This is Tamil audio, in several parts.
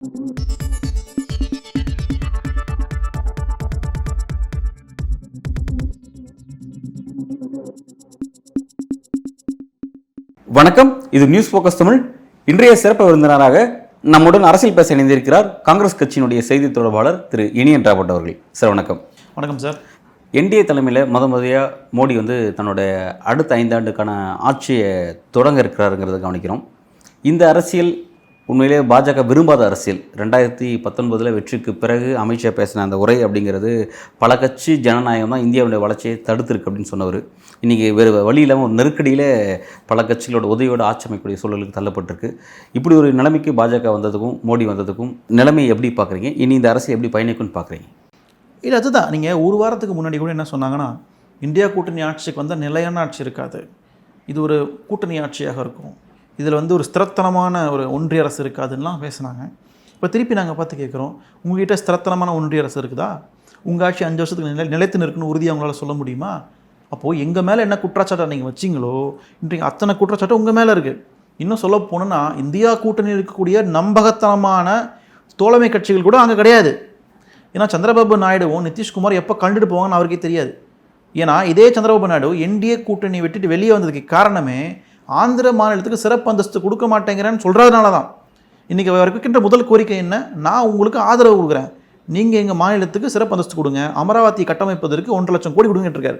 வணக்கம், இது நியூஸ் போக்கஸ் தமிழ். இன்றைய சிறப்பு விருந்தினராக நம்முடன் அரசியல் பேச இணைந்திருக்கிறார் காங்கிரஸ் கட்சியினுடைய செய்தி தொடர்பாளர் திரு இனியன் ராபர்ட் அவர்கள். சார் வணக்கம். வணக்கம் சார். என்டிஏ தலைமையில் முறையாக மோடி தன்னோட அடுத்த 5 ஆண்டுக்கான ஆட்சியை தொடங்க இருக்கிறாருங்கிறத கவனிக்கிறோம். இந்த அரசியல் உண்மையிலே பாஜக விரும்பாத அரசியல். 2019 வெற்றிக்கு பிறகு அமித்ஷா பேசின அந்த உரை அப்படிங்கிறது பல கட்சி ஜனநாயகம் தான் இந்தியாவுடைய வளர்ச்சியை தடுத்திருக்கு அப்படின்னு சொன்னவர். இன்றைக்கி வேறு வழி இல்லாமல் ஒரு நெருக்கடியில் பல கட்சிகளோட உதவியோடு ஆட்சி அமைக்கக்கூடிய சூழலுக்கு தள்ளப்பட்டிருக்கு. இப்படி ஒரு நிலைமைக்கு பாஜக வந்ததுக்கும் மோடி வந்ததுக்கும் நிலைமையை எப்படி பார்க்குறீங்க? இனி இந்த அரசு எப்படி பயணிக்கும்னு பார்க்குறீங்க? இல்லை, அதுதான். நீங்கள் ஒரு வாரத்துக்கு முன்னாடி கூட என்ன சொன்னாங்கன்னா, இந்தியா கூட்டணி ஆட்சிக்கு வந்தால் நிலையான ஆட்சி இருக்காது, இது ஒரு கூட்டணி ஆட்சியாக இருக்கும், இதில் ஒரு ஸ்திரத்தனமான ஒரு ஒன்றிய அரசு இருக்காதுன்னெலாம் பேசுனாங்க. இப்போ திருப்பி நாங்கள் பார்த்து கேட்குறோம், உங்கள்கிட்ட ஸ்திரத்தனமான ஒன்றிய அரசு இருக்குதா? உங்கள் ஆட்சி 5 வருஷத்துக்கு நிலைத்து நிற்கணும் உறுதியாக உங்களால் சொல்ல முடியுமா? அப்போது எங்கள் மேலே என்ன குற்றச்சாட்டை நீங்கள் வச்சிங்களோ இன்றைக்கு அத்தனை குற்றச்சாட்டு உங்கள் மேலே இருக்குது. இன்னும் சொல்ல போனோன்னா, இந்தியா கூட்டணி இருக்கக்கூடிய நம்பகத்தனமான தோழமை கட்சிகள் கூட அங்கே கிடையாது. ஏன்னா சந்திரபாபு நாயுடுவும் நிதிஷ்குமார் எப்போ கண்டுட்டு போவாங்கன்னு அவருக்கே தெரியாது. ஏன்னா இதே சந்திரபாபு நாயுடு என்டிஏ கூட்டணி விட்டுட்டு வெளியே வந்ததுக்கு காரணமே ஆந்திர மாநிலத்துக்கு சிறப்பு அந்தஸ்து கொடுக்க மாட்டேங்கிறேன்னு சொல்கிறதுனால தான். இன்றைக்கி அவர் வைக்கின்ற முதல் கோரிக்கை என்ன? நான் உங்களுக்கு ஆதரவு கொடுக்குறேன், நீங்கள் எங்கள் மாநிலத்துக்கு சிறப்பு அந்தஸ்து கொடுங்க, அமராவதி கட்டமைப்பதற்கு 1.5 லட்சம் கோடி கொடுங்கன்னு இருக்காரு.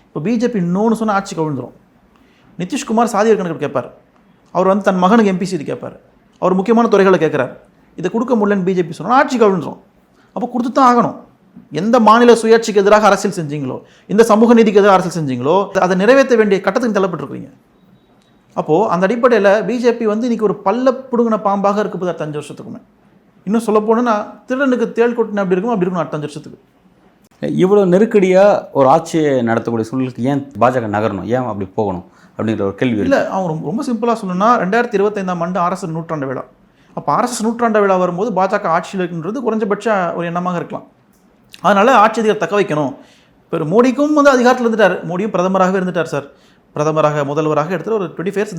இப்போ பிஜேபி இன்னொன்று சொன்னால் ஆட்சி கவிழ்ந்துடும். நிதிஷ்குமார் சாதிய கணக்கு கேட்பார், அவர் தன் மகனுக்கு எம்பிசி கேட்பார், அவர் முக்கியமான துறைகளை கேட்குறாரு. இதை கொடுக்க முடியலன்னு பிஜேபி சொன்னால் ஆட்சி கவிழ்ந்துடும். அப்போ கொடுத்து தான் ஆகணும். எந்த மாநில சுயாட்சிக்கு எதிராக அரசியல் செஞ்சீங்களோ, இந்த சமூக நீதிக்கு எதிராக அரசியல் செஞ்சீங்களோ, அதை நிறைவேற்ற வேண்டிய கட்டத்துக்கு தள்ளப்பட்டிருக்கீங்க. அப்போது அந்த அடிப்படையில் பிஜேபி இன்றைக்கி ஒரு பல்ல பிடுங்கின பாம்பாக இருக்குது 5 வருஷத்துக்குமே. இன்னும் சொல்ல போனோன்னா, திருடனுக்கு தேள் கொட்டின அப்படி இருக்கும் 5 வருஷத்துக்கு. இவ்வளோ நெருக்கடியாக ஒரு ஆட்சியை நடத்தக்கூடிய சூழலுக்கு ஏன் பாஜக நகரணும், ஏன் அப்படி போகணும் அப்படிங்கிற ஒரு கேள்வி இல்லை. அவங்க ரொம்ப சிம்பிளாக சொல்லணும்னா, 2025ஆம் ஆண்டு RSS நூற்றாண்டு விழா. அப்போ RSS நூற்றாண்டு விழா வரும்போது பாஜக ஆட்சியில் இருக்குன்றது குறைஞ்சபட்ச ஒரு எண்ணமாக இருக்கலாம். அதனால் ஆட்சி அதிகாரம் தக்க வைக்கணும். இப்போ மோடிக்கும் அதிகாரத்தில் இருந்துட்டார், மோடியும் பிரதமராகவே இருந்துட்டார் சார். பிரதமராக முதல்வராக எடுத்துகிட்டு ஒரு 22 இயர்ஸ்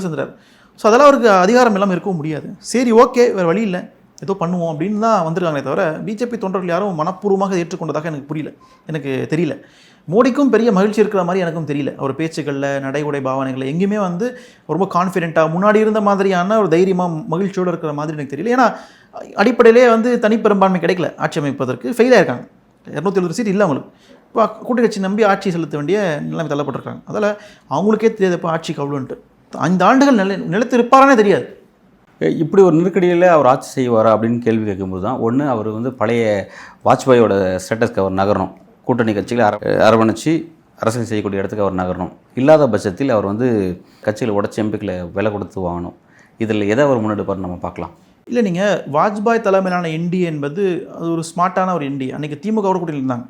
இருந்துட்டார். ஸோ அதெல்லாம் அவருக்கு அதிகாரம் எல்லாம் இருக்கவும் முடியாது. சரி, ஓகே, வேறு வழி இல்லை, ஏதோ பண்ணுவோம் அப்படின்னு தான் வந்திருக்காங்களே தவிர பிஜேபி தொண்டர்கள் யாரும் மனப்பூர்வமாக ஏற்றுக்கொண்டதாக எனக்கு தெரியல. மோடிக்கும் பெரிய மகிழ்ச்சி இருக்கிற மாதிரி எனக்கும் தெரியல. அவர் பேச்சுக்களில், நடை உடை பாவனைகளில் எங்கேயுமே ரொம்ப கான்ஃபிடென்ட்டாக முன்னாடி இருந்த மாதிரியான ஒரு தைரியமாக மகிழ்ச்சியோடு இருக்கிற மாதிரி எனக்கு தெரியல. ஏன்னா அடிப்படையிலே தனிப்பெரும்பான்மை கிடைக்கல, ஆட்சி அமைப்பதற்கு ஃபெயிலாக இருக்காங்க. 270 சீட் இல்லை அவங்களுக்கு. இப்போ கூட்டணி கட்சி நம்பி ஆட்சி செலுத்த வேண்டிய நிலைமை தள்ளப்பட்டிருக்காங்க. அதில் அவங்களுக்கே தெரியாது இப்போ ஆட்சி கவுளுன்ட்டு. 5 ஆண்டுகள் நிலைத்து இருப்பாரானே தெரியாது. இப்படி ஒரு நெருக்கடியில் அவர் ஆட்சி செய்வாரா அப்படின்னு கேள்வி கேட்கும்போது தான், ஒன்று அவர் பழைய வாஜ்பாயோட ஸ்டேட்டஸ்க்கு அவர் நகரணும், கூட்டணி கட்சிகளை அரவணைச்சி அரசியல் செய்யக்கூடிய இடத்துக்கு அவர் நகரணும். இல்லாத பட்சத்தில் அவர் கட்சிகளை உடச்சி எம்பிக்களை விலை கொடுத்து வாங்கணும். இதில் எதை அவர் முன்னெடுப்பார்னு நம்ம பார்க்கலாம். இல்லை, நீங்கள் வாஜ்பாய் தலைமையிலான என்டிஏ என்பது அது ஒரு ஸ்மார்ட்டான ஒரு என்டிஏ. அன்றைக்கி திமுகவோட கூட்டணியில் இருந்தாங்க.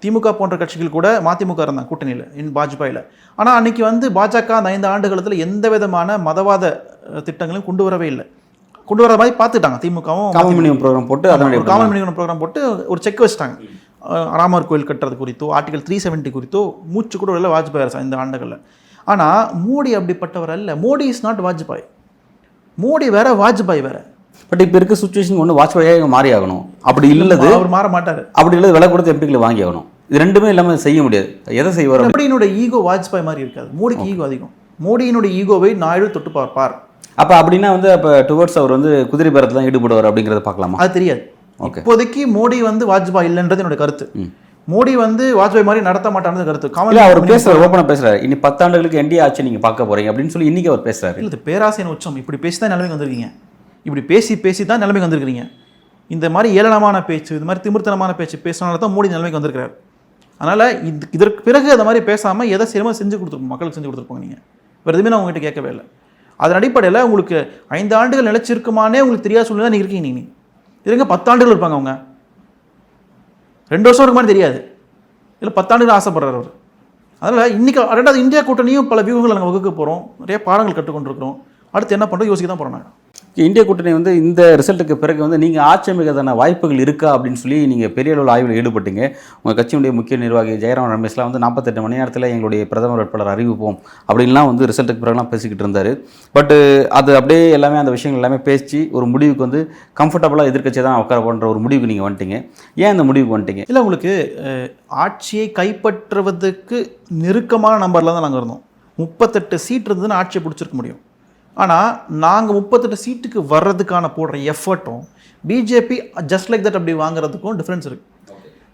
திமுக போன்ற கட்சிகள் கூட மதிமுக இருந்தாங்க கூட்டணியில் வாஜ்பாயில். ஆனால் அன்றைக்கி பாஜக அந்த 5 ஆண்டுகளத்தில் எந்த விதமான மதவாத திட்டங்களையும் கொண்டு வரவே இல்லை. கொண்டு வர மாதிரி பார்த்துட்டாங்க. திமுகவும் காமன் மினிமம் ப்ரோக்ராம் போட்டு காமன் மினிமம் ப்ரோக்ராம் போட்டு ஒரு செக் வச்சுட்டாங்க. ராமர் கோயில் கட்டுறது குறித்தோ, ஆர்டிகல் 370 குறித்தோ மூச்சு கூட இல்லை வாஜ்பாய் அரசு 5 ஆண்டுகளில். ஆனால் மோடி அப்படிப்பட்டவர் அல்ல. Modi is not Vajpayee. மோடி வேற, வாஜ்பாய் வேற. பட் இப்போ இருக்க சுச்சுவேஷன் ஒன்று வாஜ்பாயாக மாறி ஆகணும். அப்படி இல்லது அவர் மாற மாட்டார். அப்படி இல்லது விலை கொடுத்து எம்பிக்களை வாங்கி ஆகணும். இது ரெண்டுமே இல்லாமல் செய்ய முடியாது. எதை செய்வார்? மோடியினுடைய ஈகோ வாஜ்பாய் மாதிரி இருக்காது. மோடிக்கு ஈகோ அதிகம். மோடியினுடைய ஈகோவை நாயுடு தொட்டு பார்ப்பார். அப்போ அப்படின்னா அப்போ டுவர்ட்ஸ் அவர் குதிரை பேரத்தில் தான் ஈடுபடுவார் அப்படிங்கிறத பார்க்கலாமா? அது தெரியாது. இப்போதைக்கு மோடி வாஜ்பாய் இல்லைன்றது என்னோட கருத்து. மோடி வாஜ்பாய் மாதிரி நடத்த மாட்டான்னு கருத்து. காமன் அவர் பேசுறாரு, ஓப்பனாக பேசுறாரு. இனி 10 ஆண்டுகளுக்கு என்டிஏ ஆட்சி நீங்கள் பார்க்க போறீங்க அப்படின்னு சொல்லி இன்னைக்கு அவர் பேசுறாரு. இல்லை, பேராசையின் உச்சம். இப்படி பேசி தான் நிலைமைக்கு வந்திருக்கீங்க. இப்படி பேசி தான் நிலைமைக்கு வந்திருக்கிறீங்க. இந்த மாதிரி ஏளனமான பேச்சு, இது மாதிரி திமிர்த்தனமான பேச்சு பேசினால தான் மோடி நிலைமைக்கு வந்திருக்கிறார். அதனால் இதற்கு பிறகு அந்த மாதிரி பேசாமல் எதை செய்யணுமோ செஞ்சு கொடுத்துருப்போம், மக்களுக்கு செஞ்சு கொடுத்துருப்போங்க. நீங்கள் வேறு எதுவுமே நான் உங்கள்கிட்ட கேட்கவே இல்லை. அதன் அடிப்படையில் உங்களுக்கு 5 ஆண்டுகள் நிலைச்சிருக்குமானே உங்களுக்கு தெரியாத சூழ்நிலை நீங்கள் இருக்கீங்க. நீங்கள் இதுங்க 10 ஆண்டுகள் இருப்பாங்க. அவங்க 2 வருஷம் இருக்குமான்னு தெரியாது, இல்லை 10 ஆண்டுகள் ஆசைப்படுறார் அவர். அதனால் இன்றைக்கி 2வது இந்தியா கூட்டணியும் பல வியூகங்களை நாங்கள் வகுக்க போகிறோம், நிறைய பாடங்கள் கற்றுக்கொண்டிருக்கிறோம். அடுத்து என்ன பண்ணுறது யோசிக்க தான் போகிறோம். நாங்கள் இந்திய கூட்டணி வந்து இந்த ரிசல்ட்டுக்கு பிறகு வந்து நீங்கள் ஆட்சி அமைக்கிறதான வாய்ப்புகள் இருக்கா அப்படின்னு சொல்லி நீங்கள் பெரிய அளவில் ஆய்வில் ஈடுபட்டீங்க. உங்கள் கட்சியினுடைய முக்கிய நிர்வாகி ஜெயராம் ரமேஷ்லாம் வந்து 48 மணி நேரத்தில் எங்களுடைய பிரதமர் வேட்பாளர் அறிவிப்போம் அப்படின்லாம் வந்து ரிசல்ட்டுக்கு பிறகுலாம் பேசிக்கிட்டு இருந்தார். பட்டு அது அப்படியே எல்லாமே அந்த விஷயங்கள் எல்லாமே பேசி ஒரு முடிவுக்கு வந்து கம்ஃபர்டபுளாக எதிர்க்கட்சியை தான் உட்கார போன்ற ஒரு முடிவுக்கு நீங்கள் வந்துட்டீங்க. ஏன் இந்த முடிவுக்கு வந்துட்டீங்க? இல்லை, உங்களுக்கு ஆட்சியை கைப்பற்றுவதற்கு நெருக்கமான நம்பரில் தான் நாங்கள் இருந்தோம். 38 சீட் இருந்ததுன்னு ஆட்சியை பிடிச்சிருக்க முடியும். ஆனால் நாங்கள் 38 சீட்டுக்கு வர்றதுக்கான போடுற எஃபர்ட்டும் பிஜேபி ஜஸ்ட் லைக் தட் அப்படி வாங்குறதுக்கும் டிஃப்ரென்ஸ் இருக்குது.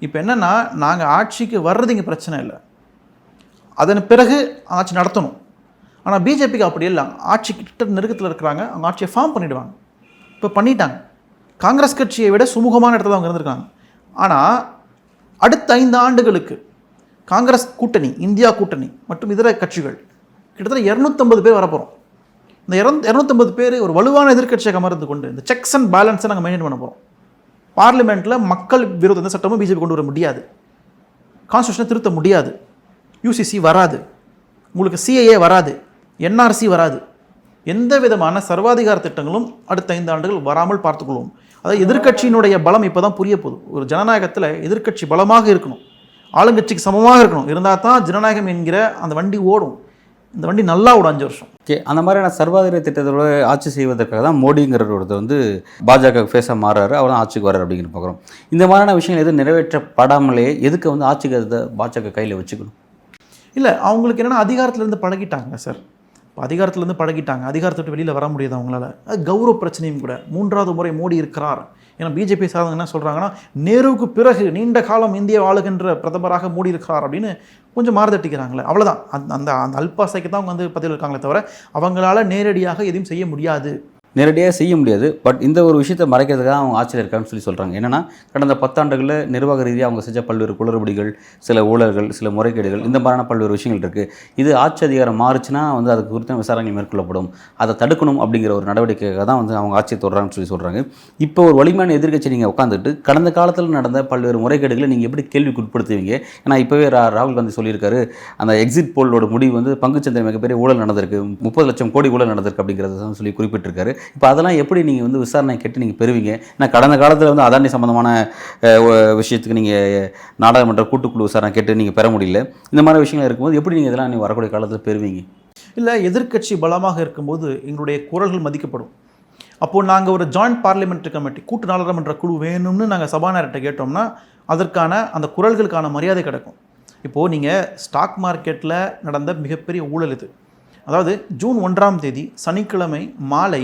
இப்போ என்னென்னா, நாங்கள் ஆட்சிக்கு வர்றது இங்கே பிரச்சனை இல்லை, அதன் பிறகு ஆட்சி நடத்தணும். ஆனால் பிஜேபிக்கு அப்படி இல்லை, ஆட்சி கிட்ட நெருக்கத்தில் இருக்கிறாங்க, அவங்க ஆட்சியை ஃபார்ம் பண்ணிவிடுவாங்க. இப்போ பண்ணிட்டாங்க. காங்கிரஸ் கட்சியை விட சுமூகமான இடத்துல அவங்க இருந்திருக்காங்க. ஆனால் அடுத்த 5 ஆண்டுகளுக்கு காங்கிரஸ் கூட்டணி, இந்தியா கூட்டணி மற்றும் இதர கட்சிகள் கிட்டத்தட்ட 250 பேர் வரப்போகிறோம். இந்த 250 பேர் ஒரு வலுவான எதிர்க்கட்சியாக அமர்ந்து கொண்டு இந்த செக்ஸ் அண்ட் பேலன்ஸை நாங்கள் மெயின்டைன் பண்ண போகிறோம். பார்லிமெண்ட்டில் மக்கள் விரோத எந்த சட்டமும் பிஜேபி கொண்டு வர முடியாது, கான்ஸ்டியூஷனை திருத்த முடியாது, யூசிசி வராது, உங்களுக்கு சிஏஏ வராது, என்ஆர்சி வராது, எந்த விதமான சர்வாதிகார திட்டங்களும் அடுத்த 5 ஆண்டுகள் வராமல் பார்த்துக்கொள்வோம். அதாவது எதிர்க்கட்சியினுடைய பலம் இப்போ தான் புரிய போகுது. ஒரு ஜனநாயகத்தில் எதிர்க்கட்சி பலமாக இருக்கணும், ஆளுங்கட்சிக்கு சமமாக இருக்கணும், இருந்தால் தான் ஜனநாயகம் என்கிற அந்த வண்டி ஓடும். இந்த வண்டி நல்லா ஓடும் 5 வருஷம். ஓகே, அந்த மாதிரியான சர்வாதிகார திட்டத்தோட ஆட்சி செய்வதற்காக தான் மோடிங்கிறவர் வந்து பாஜக ஃபேஸாக மாறாரு, அவர் தான் ஆட்சிக்கு வர்றாரு அப்படிங்கிற பார்க்குறோம். இந்த மாதிரியான விஷயங்கள் எதுவும் நிறைவேற்றப்படாமலே எதுக்கு வந்து ஆட்சிக்கு பாஜக கையில் வச்சுக்கணும்? இல்லை, அவங்களுக்கு என்னென்னா அதிகாரத்துலேருந்து பழகிட்டாங்க சார். இப்போ அதிகாரத்துலேருந்து பழகிட்டாங்க, அதிகாரத்தை விட்டு வெளியில் வர முடியாது அவங்களால. அது கௌரவ பிரச்சனையும் கூட. 3வது முறை மோடி இருக்கிறார். ஏன்னா பிஜேபி சார்ந்தவங்க என்ன சொல்கிறாங்கன்னா, நேருவுக்கு பிறகு நீண்ட காலம் இந்திய ஆளுகின்ற பிரதமராக மோடி இருக்கிறார் அப்படின்னு கொஞ்சம் மாறுதட்டிக்கிறாங்களே, அவ்வளோதான். அந்த அந்த அல்பாசைக்கு தான் அவங்க வந்து பதில் இருக்காங்களே தவிர அவங்களால நேரடியாக எதையும் செய்ய முடியாது. நேரடியாக செய்ய முடியாது. பட் இந்த ஒரு விஷயத்தை மறைக்கிறதுக்காக அவங்க ஆட்சியில் இருக்கான்னு சொல்லி சொல்கிறாங்க. என்னென்னா, கடந்த 10 ஆண்டுகளில் நிர்வாக ரீதியாக அவங்க செஞ்ச பல்வேறு குளறுபடிகள், சில ஊழல்கள், சில முறைகேடுகள், இந்த மாதிரியான பல்வேறு விஷயங்கள் இருக்குது. இது ஆட்சி அதிகாரம் மாறுச்சுன்னா வந்து அதுக்கு குறித்த விசாரணைகள் மேற்கொள்ளப்படும், அதை தடுக்கணும் அப்படிங்கிற ஒரு நடவடிக்கைக்காக தான் வந்து அவங்க ஆட்சியை தொடர்றாங்கன்னு சொல்லி சொல்கிறாங்க. இப்போ ஒரு வலிமையான எதிர்க்கட்சி நீங்கள் உட்காந்துட்டு கடந்த காலத்தில் நடந்த பல்வேறு முறைகேடுகளை நீங்கள் எப்படி கேள்விக்கு உட்படுத்துவீங்க? ஏன்னா இப்போவே ராகுல் காந்தி சொல்லியிருக்காரு, அந்த எக்ஸிட் போலோட முடிவு வந்து பங்குச்சந்தை மிகப்பெரிய ஊழல் நடந்திருக்கு, 30 லட்சம் கோடி ஊழல் நடந்திருக்கு அப்படிங்கிறத சொல்லி குறிப்பிட்டிருக்காரு. இப்போ அதெல்லாம் எப்படி நீங்கள் வந்து விசாரணை கேட்டு நீங்கள் பெறுவீங்க? ஏன்னா கடந்த காலத்தில் வந்து அதானி சம்மந்தமான விஷயத்துக்கு நீங்கள் நாடாளுமன்ற கூட்டுக்குழு விசாரணை கேட்டு நீங்கள் பெற முடியல. இந்த மாதிரி விஷயங்கள் இருக்கும்போது எப்படி நீங்கள் இதெல்லாம் நீங்கள் வரக்கூடிய காலத்தில் பெறுவீங்க? இல்லை, எதிர்க்கட்சி பலமாக இருக்கும்போது எங்களுடைய குரல்கள் மதிக்கப்படும். அப்போது நாங்கள் ஒரு ஜாயிண்ட் பார்லிமெண்ட்ரி கமிட்டி, கூட்டு நாடாளுமன்ற குழு வேணும்னு நாங்கள் சபாநாயகர்கிட்ட கேட்டோம்னா அதற்கான அந்த குரல்களுக்கான மரியாதை கிடைக்கும். இப்போது நீங்கள் ஸ்டாக் மார்க்கெட்டில் நடந்த மிகப்பெரிய ஊழல் இது. அதாவது ஜூன் 1ஆம் தேதி சனிக்கிழமை மாலை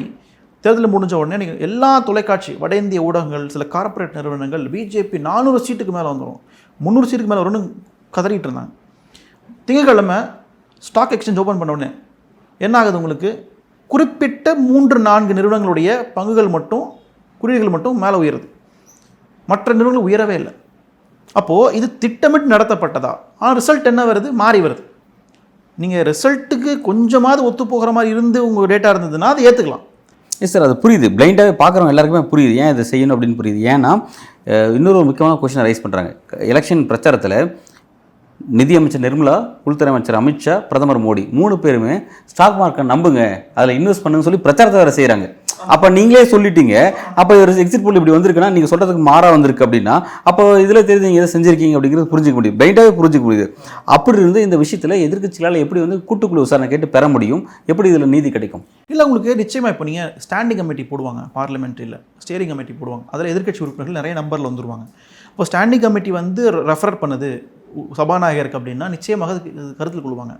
தேர்தல் முடிஞ்ச உடனே நீங்கள் எல்லா தொலைக்காட்சி, வட இந்திய ஊடகங்கள், சில கார்ப்பரேட் நிறுவனங்கள் பிஜேபி 400 சீட்டுக்கு மேலே வந்துடும், 300 சீட்டுக்கு மேலே வரும்னு கதறிட்டு இருந்தாங்க. திங்கட்கிழமை ஸ்டாக் எக்ஸ்சேஞ்ச் ஓப்பன் பண்ண உடனே என்ன ஆகுது, உங்களுக்கு குறிப்பிட்ட 3-4 நிறுவனங்களுடைய பங்குகள் மட்டும், குறியீடுகள் மட்டும் மேலே உயருது, மற்ற நிறுவனங்கள் உயரவே இல்லை. அப்போது இது திட்டமிட்டு நடத்தப்பட்டதா? ஆனால் ரிசல்ட் என்ன வருது? மாறி வருது. நீங்கள் ரிசல்ட்டுக்கு கொஞ்சமாவது ஒத்து போகிற மாதிரி இருந்து உங்கள் டேட்டா இருந்ததுன்னா அதை ஏற்றுக்கலாம். எஸ் சார், அது புரியுது. பிளைண்டாகவே பார்க்குறவங்க எல்லாருக்குமே புரியுது ஏன் இதை செய்யணும் அப்படின்னு புரியுது. ஏன்னா இன்னொரு முக்கியமான கொஸ்டின் ரைஸ் பண்ணுறாங்க. எலெக்ஷன் பிரச்சாரத்தில் நிதியமைச்சர் நிர்மலா, உள்துறை அமைச்சர் அமித்ஷா, பிரதமர் மோடி 3 பேருமே ஸ்டாக் மார்க்கெட் நம்புங்க, அதில் இன்வெஸ்ட் பண்ணுங்க சொல்லி பிரச்சாரத்தை வேறு செய்கிறாங்க. அப்போ நீங்களே சொல்லிட்டீங்க, அப்போ ஒரு எக்ஸிட் போல் இப்படி வந்திருக்குன்னா நீங்கள் சொல்கிறதுக்கு மாறாக வந்திருக்கு அப்படின்னா அப்போ இதில் தெரிஞ்சு நீங்கள் எதை செஞ்சுருக்கீங்க அப்படிங்கிறது புரிஞ்சிக்க முடியும், பிளைண்டாகவே புரிஞ்சிக்க முடியுது. அப்படி இருந்து இந்த விஷயத்தில் எதிர்க்கட்சிகளால் எப்படி வந்து கூட்டுக்குழு விசாரணை கேட்டு பெற முடியும்? எப்படி இதில் நீதி கிடைக்கும்? இல்லை, உங்களுக்கு நிச்சயமாக இப்போ நீங்கள் ஸ்டாண்டிங் கமிட்டி போடுவாங்க, பார்லிமெண்ட்டில் ஸ்டியரிங் கமிட்டி போடுவாங்க, அதில் எதிர்க்கட்சி உறுப்பினர்கள் நிறைய நம்பரில் வந்துருவாங்க. இப்போ ஸ்டாண்டிங் கமிட்டி வந்து ரெஃபர் பண்ணுது சபாநாயகருக்கு அப்படின்னா நிச்சயமாக கருத்தில் கொள்வாங்க.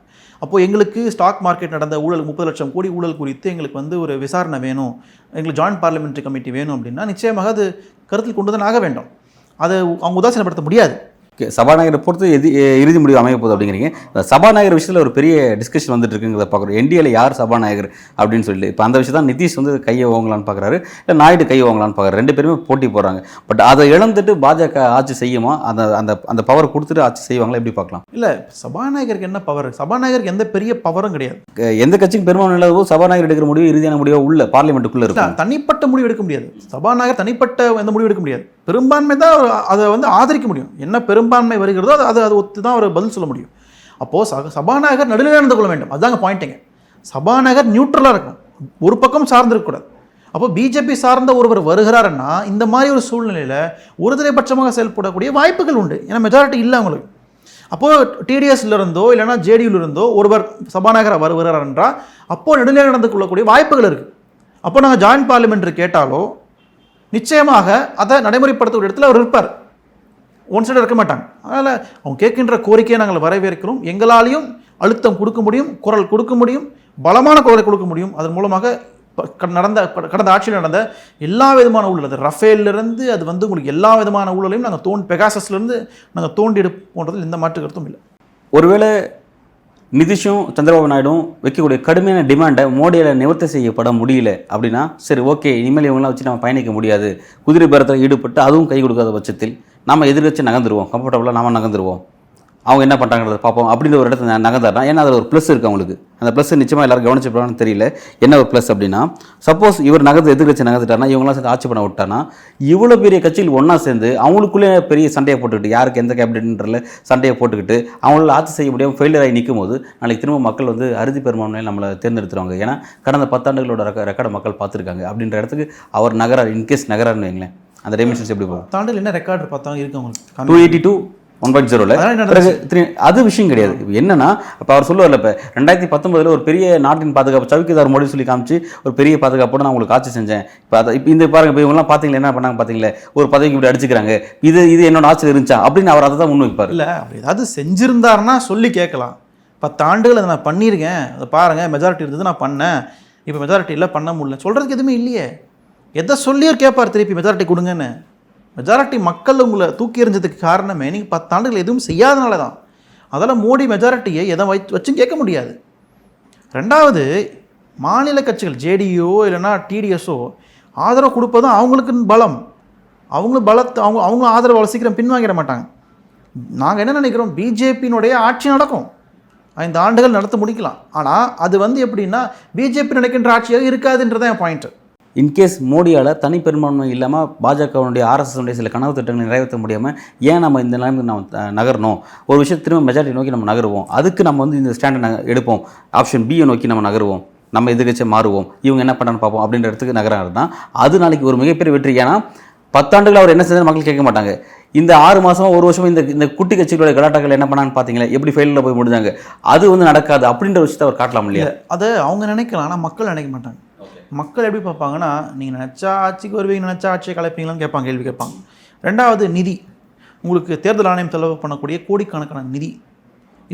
அப்போது எங்களுக்கு ஸ்டாக் மார்க்கெட் நடந்த ஊழல், 30 லட்சம் கோடி ஊழல் குறித்து எங்களுக்கு வந்து ஒரு விசாரணை வேணும், எங்களுக்கு ஜாயிண்ட் பார்லிமெண்ட்ரி கமிட்டி வேணும் அப்படின்னா நிச்சயமாக அது கருத்தில் கொண்டு தான் ஆக வேண்டும். அதை அவங்க உதாசீனப்படுத்த முடியாது. சபாநாயகரை பொறுத்து இறுதி முடிவு அமைய போகுது அப்படிங்கிறீங்க. சபாநாயகர் விஷயத்தில் ஒரு பெரிய டிஸ்கஷன் வந்துட்டு இருக்குங்கிறத பார்க்குறோம். என்டிஏல யார் சபாநாயகர் அப்படின்னு சொல்லிட்டு இப்போ அந்த விஷயம் தான் நிதிஷ் வந்து கையை வாங்கலான்னு பார்க்குறாரு, இல்லை நாயுடு கையை வாங்கலான்னு பார்க்குறாரு. 2 பேருமே போட்டி போடுறாங்க. பட் அதை இழந்துட்டு பாஜக ஆட்சி செய்யுமா? அந்த அந்த அந்த பவர் கொடுத்துட்டு ஆட்சி செய்வாங்களா? எப்படி பார்க்கலாம்? இல்லை, சபாநாயகருக்கு என்ன பவர்? சபாநாயகருக்கு எந்த பெரிய பவரும் கிடையாது. எந்த கட்சிக்கும் பெரும்பான்மை இல்லாத சபாநாயகர் எடுக்கிற முடிவு இறுதியான முடிவு உள்ள பார்லிமெண்ட்டுக்குள்ளே இருக்கும். தனிப்பட்ட முடிவு எடுக்க முடியாது. சபாநாயகர் தனிப்பட்ட எந்த முடிவு எடுக்க முடியாது. பெரும்பான்மை தான் அதை வந்து ஆதரிக்க முடியும். என்ன பெரும்பான்மை வருகிறதோ அது ஒத்து தான் ஒரு பதில் சொல்ல முடியும். அப்போது சபாநாயகர் நடுநிலை நடந்து கொள்ள வேண்டும். அதுதாங்க பாயிண்ட்டுங்க. சபாநாயகர் நியூட்ரலாக இருக்கணும், ஒரு பக்கம் சார்ந்திருக்கக்கூடாது. அப்போ பிஜேபி சார்ந்த ஒருவர் வருகிறாருன்னா இந்த மாதிரி ஒரு சூழ்நிலையில் ஒருதலைபட்சமாக செயல்படக்கூடிய வாய்ப்புகள் உண்டு. ஏன்னா மெஜாரிட்டி இல்லை அவங்களுக்கு. அப்போது டிடிஎஸ்ல இருந்தோ இல்லைனா ஜேடியூல இருந்தோ ஒருவர் சபாநாயகராக வருகிறார் என்றால் அப்போது நடுநிலை நடந்து கொள்ளக்கூடிய வாய்ப்புகள் இருக்குது. அப்போ நாங்கள் ஜாயின்ட் பார்லிமெண்ட்ரி கேட்டாலோ நிச்சயமாக அதை நடைமுறைப்படுத்தக்கூடிய இடத்துல அவர் இருப்பார், ஒன் சைடு இருக்க மாட்டாங்க. அதனால் அவங்க கேட்கின்ற கோரிக்கையை நாங்கள் வரவேற்கிறோம். எங்களாலையும் அழுத்தம் கொடுக்க முடியும், குரல் கொடுக்க முடியும், பலமான குரலை கொடுக்க முடியும். அதன் மூலமாக கடந்த ஆட்சியில் நடந்த எல்லா விதமான ஊழல், அது ரஃபேலிருந்து அது வந்து உங்களுக்கு எல்லா விதமான ஊழலையும் நாங்கள் பெகாசஸ்லேருந்து நாங்கள் தோண்டி எடுப்போன்றதில் எந்த மாற்று கருத்தும் இல்லை. ஒருவேளை நிதிஷும் சந்திரபாபு நாயுடும் வைக்கக்கூடிய கடுமையான டிமாண்டை மோடியால் நிவர்த்தி செய்யப்பட முடியல அப்படின்னா சரி ஓகே, இனிமேல் இவங்களாம் வச்சு நம்ம பயணிக்க முடியாது, குதிரை பேரத்தில் ஈடுபட்டு அதுவும் கை கொடுக்காத பட்சத்தில் நம்ம எதிர்கட்சி நகர்ந்துருவோம், கம்ஃபர்டபுளாக நாம நகர்ந்துருவோம், அவங்க என்ன பண்ணுறாங்கிறத பார்ப்போம் அப்படின்ற ஒரு இடத்துல நகர்ந்தாருனா, ஏன்னா அதில் ஒரு ப்ளஸ் இருக்குது அவங்களுக்கு. அந்த ப்ளஸ் நிச்சயமாக எல்லாரும் கவனிச்சுப்பாங்கன்னு தெரியல. என்ன ஒரு ப்ளஸ் அப்படின்னா, சப்போஸ் இவர் எதிர்கட்சி நகர்ந்துட்டார்னா, இவங்களாம் சேர்ந்து ஆட்சி பண்ண விட்டானா, இவ்வளோ பெரிய கட்சியில் ஒன்றா சேர்ந்து அவங்களுக்குள்ளே பெரிய சண்டையை போட்டுக்கிட்டு, யாருக்கு எந்த கேபினெட்ன்றல சண்டையை போட்டுக்கிட்டு அவங்களால ஆட்சி செய்ய முடியாமல் ஃபெயிலியர் ஆகி நிற்கும் போது நாளைக்கு திரும்ப மக்கள் வந்து அறுதி பெரும்பான்மையில் நம்மளை தேர்ந்தெடுத்துருவாங்க. ஏன்னா கடந்த 10 ஆண்டுகளோட ரெக்கார்டை மக்கள் பார்த்துருக்காங்க. அப்படின்ற இடத்துக்கு அவர் நகரார், இன்கேஸ் நகரார்னு வைங்களேன், அந்த டைமென்ஷன்ஸ் எப்படி போகும்? தாண்டில் என்ன ரெக்கார்டு பார்த்தாங்க இருக்கு அவங்களுக்கு 282 1.0 அது விஷயம் கிடையாது. என்னன்னா இப்போ அவர் சொல்லுவார்ல, இப்போ 2019 ஒரு பெரிய நாட்டின் பாதுகாப்பு சவுக்கிதார் மோடி சொல்லி காமிச்சு ஒரு பெரிய பாதுகாப்போடு நான் உங்களுக்கு ஆட்சி செஞ்சேன். இப்போ இந்த பாருங்க, இப்போ இவங்கெல்லாம் பார்த்தீங்களா என்ன பண்ணாங்க பார்த்தீங்களா, ஒரு பதவிக்கு இப்படி அடிச்சுக்கிறாங்க, இது என்னோட ஆட்சியில் இருந்துச்சா அப்படின்னு அவர் அதை தான் முன்வைப்பார். இல்லை அப்படி ஏதாவது செஞ்சிருந்தாருன்னா சொல்லி கேட்கலாம். 10 ஆண்டுகள் அதை நான் பண்ணியிருக்கேன், அதை பாருங்கள் மெஜாரிட்டி இருந்தது நான் பண்ணேன், இப்போ மெஜாரிட்டி இல்லை பண்ண முடியல சொல்கிறதுக்கு எதுவுமே இல்லையே. எதை சொல்லியும் கேட்பார் திருப்பி மெஜாரிட்டி கொடுங்கன்னு. மெஜாரிட்டி மக்கள் உங்களை தூக்கி எறிஞ்சதுக்கு காரணமே நீங்கள் 10 ஆண்டுகள் எதுவும் செய்யாதனால தான். அதெல்லாம் மோடி மெஜாரிட்டியை எதை வச்சும் கேட்க முடியாது. ரெண்டாவது, மாநில கட்சிகள் ஜேடியோ இல்லைன்னா டிடிஎஸோ ஆதரவு கொடுப்பதும் அவங்களுக்கு பலம். அவங்களும் பலத்தை அவங்க ஆதரவு அவ்வளோ சீக்கிரம் பின்வாங்கிட மாட்டாங்க. நாங்கள் என்ன நினைக்கிறோம், பிஜேபியினுடைய ஆட்சி நடக்கும், 5 ஆண்டுகள் நடத்த முடிக்கலாம். ஆனால் அது வந்து எப்படின்னா பிஜேபி நினைக்கின்ற ஆட்சியாக இருக்காதுன்றதான் என் பாயிண்ட்டு. இன்கேஸ் மோடியால் தனிப்பெரும்பான்மை இல்லாமல் பாஜகவுடைய ஆர்எஸ்எஸ்னுடைய சில கனவு திட்டங்களை நிறைவேற்ற முடியாமல் ஏன் நம்ம இந்த நிலைமைக்கு நம்ம நகரணும், ஒரு விஷயத்தை திரும்ப மெஜாரிட்டி நோக்கி நம்ம நகருவோம், அதுக்கு நம்ம வந்து இந்த ஸ்டாண்டை எடுப்போம், ஆப்ஷன் பியை நோக்கி நம்ம நகருவோம், நம்ம எதிர்கட்சியை மாறுவோம், இவங்க என்ன பண்ணுறான்னு பார்ப்போம் அப்படின்ற இடத்துக்கு நகராக தான் அது நாளைக்கு ஒரு மிகப்பெரிய வெற்றி. ஏன்னா 10 ஆண்டுகள் அவர் என்ன செஞ்சாலும் மக்கள் கேட்க மாட்டாங்க. இந்த 6 மாதமாக 1 வருஷமாக இந்த குட்டி கட்சிகளோட கலாட்டாக்கள் என்ன பண்ணான்னு பார்த்தீங்களா, எப்படி ஃபெயிலில் போய் முடிஞ்சாங்க, அது வந்து நடக்காது அப்படின்ற விஷயத்தை அவர் காட்டலாம் இல்லையா? அதை அவங்க நினைக்கலாம், ஆனால் மக்கள் நினைக்க மாட்டாங்க. மக்கள் எப்படி பார்ப்பாங்கன்னா, நீங்கள் நினச்சா ஆட்சிக்கு வருவீங்க, நினச்சா ஆட்சியை கலைப்பீங்களான்னு கேட்பாங்க, கேள்வி கேட்பாங்க. ரெண்டாவது, நிதி. உங்களுக்கு தேர்தல் ஆணையம் செலவு பண்ணக்கூடிய கோடிக்கணக்கான நிதி,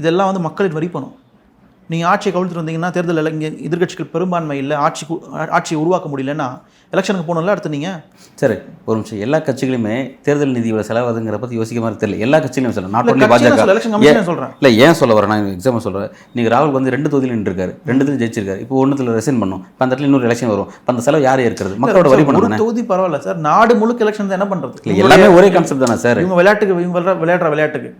இதெல்லாம் வந்து மக்களின் வரி பணம். நீங்கள் ஆட்சியை கவிழ்த்துட்டு வந்தீங்கன்னா, தேர்தலில் இங்கே எதிர்கட்சிகள் பெரும்பான்மை இல்லை, ஆட்சியை உருவாக்க முடியலன்னா எலெக்ஷனுக்கு போகணும்ல அடுத்து நீங்கள். சரி ஒரு நிமிஷம், எல்லா கட்சிகளுமே தேர்தல் நிதியோட செலவாதுங்கிற பற்றி யோசிக்க மாதிரி தெரியல. எல்லா கட்சியிலும் சொல்ல, நாட் ஒன்லி பாஜக சொல்கிறேன். இல்லை ஏன் சொல்ல வரேன், நான் எக்ஸாம்பிள் சொல்கிறேன். நீங்கள் ராகுல் வந்து 2 தொகுதியில் நின்றுருக்காரு, 2 ஜெயிச்சிருக்காரு, இப்போ 1 ரெசைன் பண்ணும், இப்போ அந்த இடத்துல இன்னொரு எலெக்ஷன் வரும், இப்போ அந்த செலவு யார் இருக்கிறது? மக்களோட வரி பண்ணணும். ஒரு தொகுதி பரவாயில்ல சார், நாடு முழுக்க எலெக்ஷன் தான் என்ன பண்ணுறது? இல்லை எல்லாமே ஒரே கான்செப்ட் தானே சார். இவங்க விளையாடுற விளையாட்டுக்கு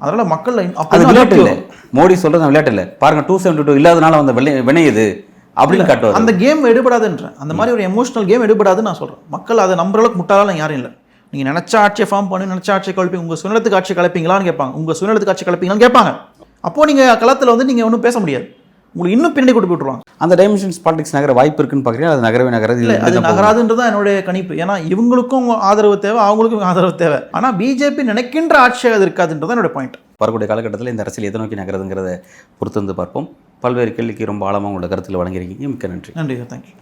அதனால மக்கள் அது விளையாட்டு இல்லை. மோடி சொல்கிறது விளையாட்டு இல்லை. பாருங்க 272 இல்லாதனால அந்த வினையுது அப்படின்னு காட்டுவார். அந்த கேம் எடுபடாதுன்ற அந்த மாதிரி ஒரு எமோஷனல் கேம் எடுபடாதுன்னு நான் சொல்கிறேன். மக்கள் அதை நம்புற அளவுக்கு முட்டாளாலும் யாரும் இல்லை. நீங்கள் நினச்ச ஆட்சியை ஃபார்ம் பண்ணி நினச்ச ஆட்சியை கலப்பீங்க, உங்கள் சுயநலத்துக்கு ஆட்சி கலப்பீங்களான்னு கேட்பாங்க, உங்கள் சுயநலத்துக்கு ஆட்சி கலப்பீங்களான்னு கேட்பாங்க. அப்போது நீங்கள் களத்தில் வந்து நீங்கள் ஒன்றும் பேச முடியாது, உங்களுக்கு இன்னும் பின்னாடி கொண்டு போட்டுருவாங்க. அந்த டைமென்ஷன்ஸ் பாலிடிக்ஸ் நகர வாய்ப்பு இருக்குன்னு பார்க்குறீங்க, அது நகராது இல்லை, அது நகராதுன்றதான் என்னுடைய கணிப்பு. ஏன்னா இவங்களுக்கும் ஆதரவு தேவை, அவங்களுக்கும் ஆதரவு தேவை. ஆனால் பிஜேபி நினைக்கின்ற ஆட்சியாக அது இருக்காதுன்றதான் என்னுடைய பாயிண்ட். வரக்கூடிய காலகட்டத்தில் இந்த அரசியல் எதை நோக்கி நகருதுங்கிறத பொறுத்து வந்து பார்ப்போம். பல்வேறு கேள்விக்கு ரொம்ப ஆழமாக உங்களோட கருத்தில் வழங்கியிருக்கீங்க. மிக்க நன்றி. நன்றி சார், தேங்க்யூ.